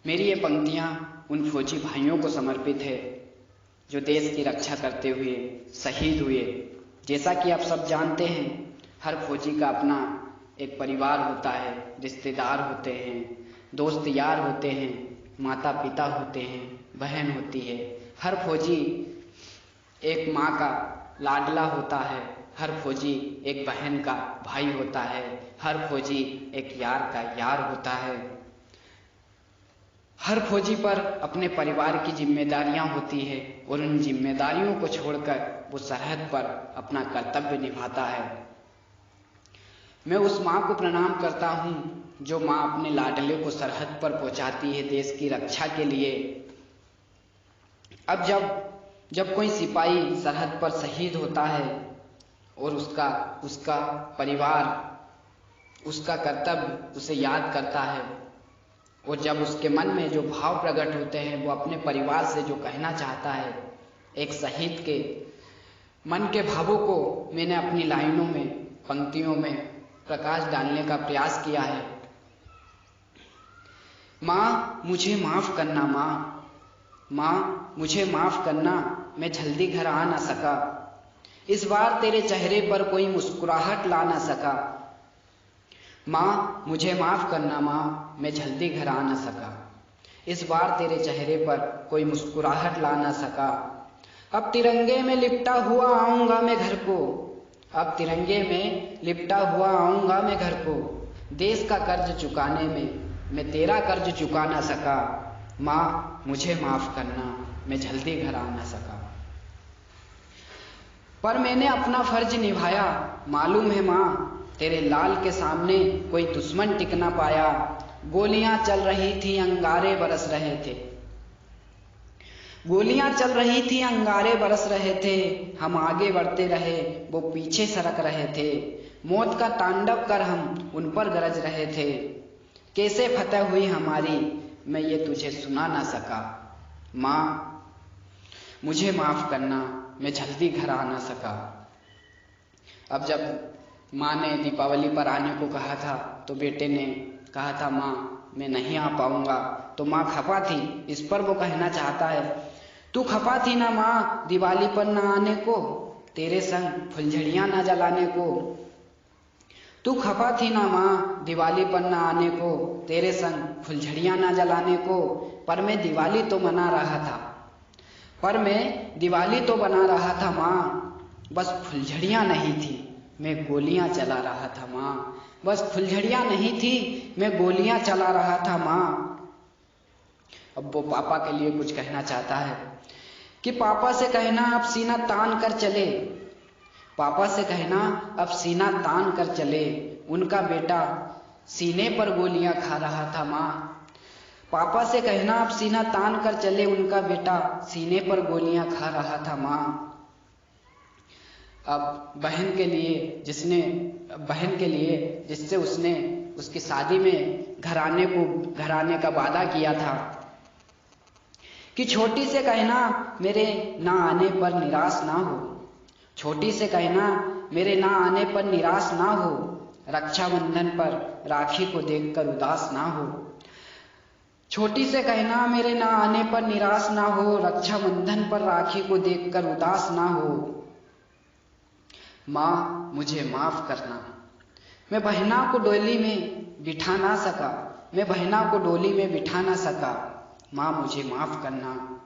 मेरी ये पंक्तियां उन फौजी भाइयों को समर्पित है जो देश की रक्षा करते हुए शहीद हुए। जैसा कि आप सब जानते हैं, हर फौजी का अपना एक परिवार होता है, रिश्तेदार होते हैं, दोस्त यार होते हैं, माता पिता होते हैं, बहन होती है। हर फौजी एक माँ का लाडला होता है, हर फौजी एक बहन का भाई होता है, हर फौजी एक यार का यार होता है। हर फौजी पर अपने परिवार की जिम्मेदारियां होती है और उन जिम्मेदारियों को छोड़कर वो सरहद पर अपना कर्तव्य निभाता है। मैं उस माँ को प्रणाम करता हूँ जो माँ अपने लाडले को सरहद पर पहुंचाती है देश की रक्षा के लिए। अब जब कोई सिपाही सरहद पर शहीद होता है और उसका परिवार उसका कर्तव्य उसे याद करता है, और जब उसके मन में जो भाव प्रकट होते हैं वो अपने परिवार से जो कहना चाहता है, एक शहीद के मन के भावों को मैंने अपनी लाइनों में, पंक्तियों में प्रकाश डालने का प्रयास किया है। माँ मुझे माफ करना, माँ मुझे माफ करना, मैं जल्दी घर आ ना सका। इस बार तेरे चेहरे पर कोई मुस्कुराहट ला ना सका। माँ मुझे माफ करना, माँ मैं जल्दी घर आ ना सका। इस बार तेरे चेहरे पर कोई मुस्कुराहट ला ना सका। अब तिरंगे में लिपटा हुआ आऊंगा मैं घर को, अब तिरंगे में लिपटा हुआ आऊंगा मैं घर को। देश का कर्ज चुकाने में मैं तेरा कर्ज चुका ना सका। माँ मुझे माफ करना, मैं जल्दी घर आ ना सका। पर मैंने अपना फर्ज निभाया, मालूम है माँ तेरे लाल के सामने कोई दुश्मन टिक ना पाया। गोलियां चल रही थी, अंगारे बरस रहे थे, गोलियां चल रही थी, अंगारे बरस रहे थे। हम आगे बढ़ते रहे, वो पीछे सरक रहे थे। मौत का तांडव कर हम उन पर गरज रहे थे। कैसे फतह हुई हमारी, मैं ये तुझे सुना ना सका। माँ मुझे माफ करना, मैं जल्दी घर आ ना सका। अब जब माँ ने दीपावली पर आने को कहा था तो बेटे ने कहा था माँ मैं नहीं आ पाऊंगा, तो माँ खफा थी। इस पर वो कहना चाहता है, तू खफा थी ना माँ दिवाली पर ना आने को, तेरे संग फुलझड़ियां ना जलाने को। तू खफा थी ना माँ दिवाली पर ना आने को, तेरे संग फुलझड़ियां ना जलाने को। पर मैं दिवाली तो मना रहा था, पर मैं दिवाली तो बना रहा था माँ, बस फुलझड़ियां नहीं थी, मैं गोलियां चला रहा था माँ। बस फुलझड़ियां नहीं थी, मैं गोलियां चला रहा था माँ। अब वो पापा के लिए कुछ कहना चाहता है कि पापा से कहना अब सीना तान कर चले, पापा से कहना अब सीना तान कर चले। उनका बेटा सीने पर गोलियां खा रहा था माँ। पापा से कहना अब सीना तान कर चले, उनका बेटा सीने पर गोलियां खा रहा था माँ। अब बहन के लिए जिससे उसने उसकी शादी में घर आने का वादा किया था, कि छोटी से कहना मेरे ना आने पर निराश ना हो, छोटी से कहना मेरे ना आने पर निराश ना हो। रक्षाबंधन पर राखी को देखकर उदास ना हो, छोटी से कहना मेरे ना आने पर निराश ना हो। रक्षाबंधन पर राखी को देखकर उदास ना हो। माँ मुझे माफ करना, मैं बहना को डोली में बिठा ना सका, मैं बहना को डोली में बिठा ना सका। माँ मुझे माफ करना,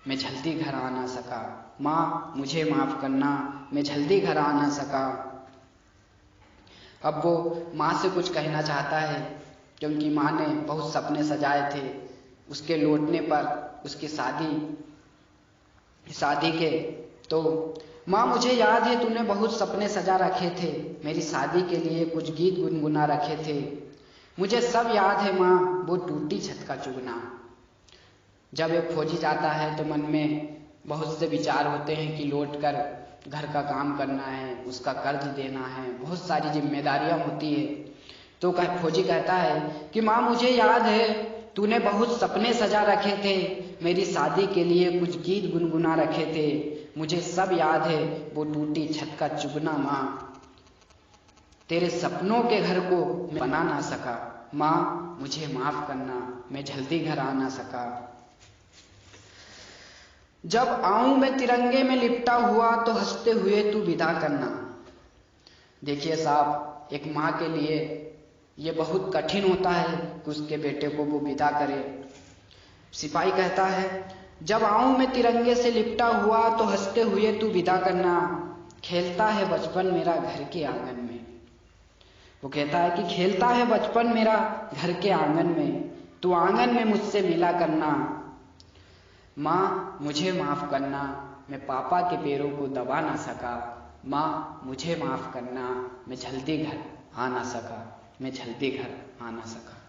मैं जल्दी घर आ ना सका। माँ मुझे माफ करना, मैं जल्दी घर आ ना सका। अब वो माँ से कुछ कहना चाहता है क्योंकि माँ ने बहुत सपने सजाए थे उसके लौटने पर, उसकी शादी के। तो माँ मुझे याद है तूने बहुत सपने सजा रखे थे, मेरी शादी के लिए कुछ गीत गुनगुना रखे थे। मुझे सब याद है माँ वो टूटी छत का चुगना। जब एक फौजी जाता है तो मन में बहुत से विचार होते हैं कि लौटकर घर का काम करना है, उसका कर्ज देना है, बहुत सारी जिम्मेदारियां होती है। तो फौजी कहता है कि माँ मुझे याद है तूने बहुत सपने सजा रखे थे, मेरी शादी के लिए कुछ गीत गुनगुना रखे थे। मुझे सब याद है वो टूटी छत का चुगना माँ, तेरे सपनों के घर को मैं बना ना सका। माँ मुझे माफ करना, मैं जल्दी घर आ ना सका। जब आऊं मैं तिरंगे में लिपटा हुआ तो हंसते हुए तू विदा करना। देखिए साहब, एक माँ के लिए ये बहुत कठिन होता है कि उसके बेटे को वो विदा करे। सिपाही कहता है, जब आऊं मैं तिरंगे से लिपटा हुआ तो हंसते हुए तू विदा करना, खेलता है बचपन मेरा घर के आंगन में। वो कहता है कि खेलता है बचपन मेरा घर के आंगन में, तू आंगन में मुझसे मिला करना। माँ मुझे माफ करना, मैं पापा के पैरों को दबा ना सका। माँ मुझे माफ करना, मैं जल्दी घर आ ना सका, मैं जल्दी घर आ ना सका।